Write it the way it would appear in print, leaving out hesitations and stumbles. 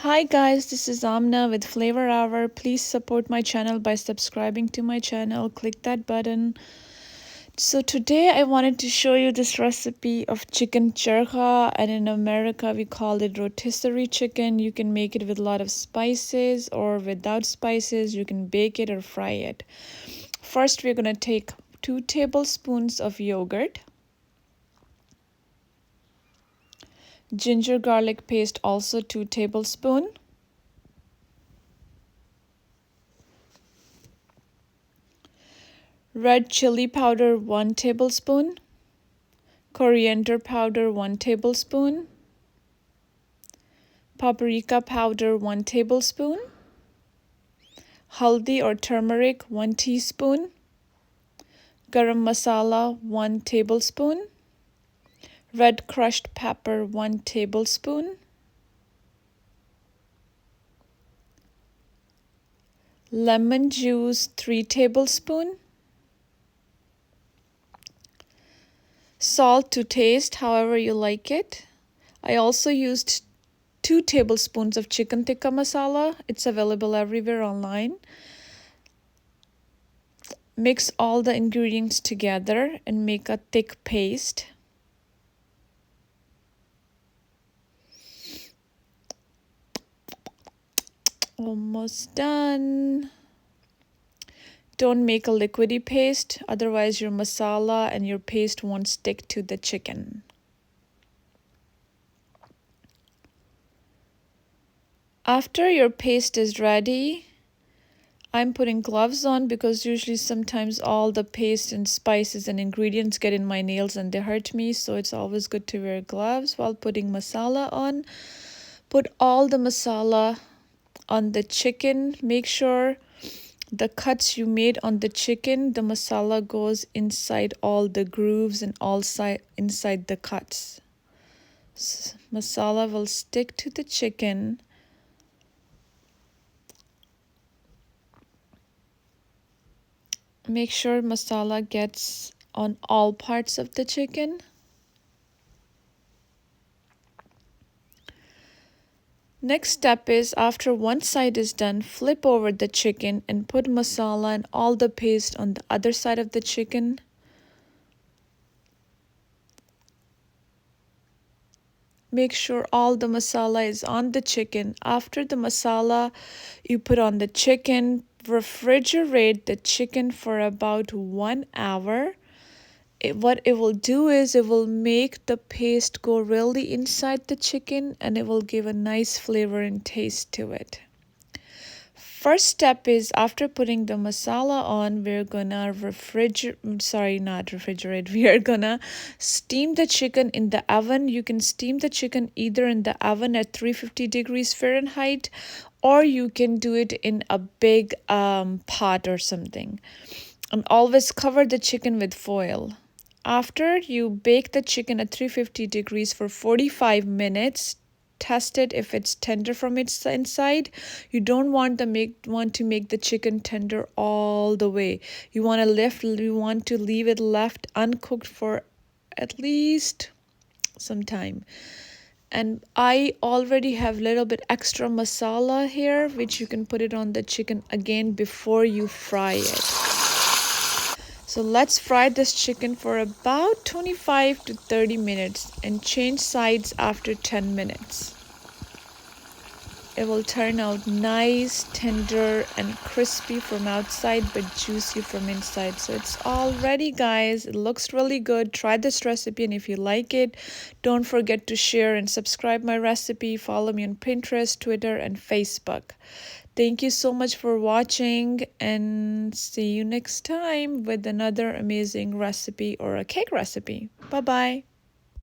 Hi guys, this is Amna with Flavor Hour. Please support my channel by subscribing to my channel. Click that button. So today I wanted to show you this recipe of chicken chargha, and in America we call it rotisserie chicken. You can make it with a lot of spices or without spices. You can bake it or fry it. First we're going to take 2 tablespoons of yogurt. Ginger garlic paste also 2 tablespoons. Red chili powder 1 tablespoon. Coriander powder 1 tablespoon. Paprika powder 1 tablespoon. Haldi or turmeric 1 teaspoon. Garam masala 1 tablespoon. Red crushed pepper 1 tablespoon. Lemon juice 3 tablespoons. Salt to taste, however you like it. I also used 2 tablespoons of chicken tikka masala. It's available everywhere online. Mix all the ingredients together and make a thick paste. Almost done. Don't make a liquidy paste, otherwise your masala and your paste won't stick to the chicken. After your paste is ready, I'm putting gloves on because usually sometimes all the paste and spices and ingredients get in my nails and they hurt me, so it's always good to wear gloves while putting masala on. Put all the masala on the chicken. Make sure the cuts you made on the chicken, the masala goes inside all the grooves and inside the cuts. So masala will stick to the chicken. Make sure masala gets on all parts of the chicken. Next step is, after one side is done, flip over the chicken and put masala and all the paste on the other side of the chicken. Make sure all the masala is on the chicken. After the masala you put on the chicken, refrigerate the chicken for about 1 hour. What it will do is it will make the paste go really inside the chicken and it will give a nice flavor and taste to it. First step is, after putting the masala on, we're gonna we are gonna steam the chicken in the oven. You can steam the chicken either in the oven at 350 degrees Fahrenheit, or you can do it in a big pot or something. And always cover the chicken with foil. After you bake the chicken at 350 degrees for 45 minutes, test it if it's tender from its inside. You don't want to make the chicken tender all the way. You want to leave it left uncooked for at least some time. And I already have a little bit extra masala here, which you can put it on the chicken again before you fry it. So let's fry this chicken for about 25 to 30 minutes and change sides after 10 minutes. It will turn out nice, tender, and crispy from outside but juicy from inside. So it's all ready, guys. It looks really good. Try this recipe, and if you like it, don't forget to share and subscribe my recipe. Follow me on Pinterest, Twitter, and Facebook. Thank you so much for watching, and see you next time with another amazing recipe or a cake recipe. Bye-bye.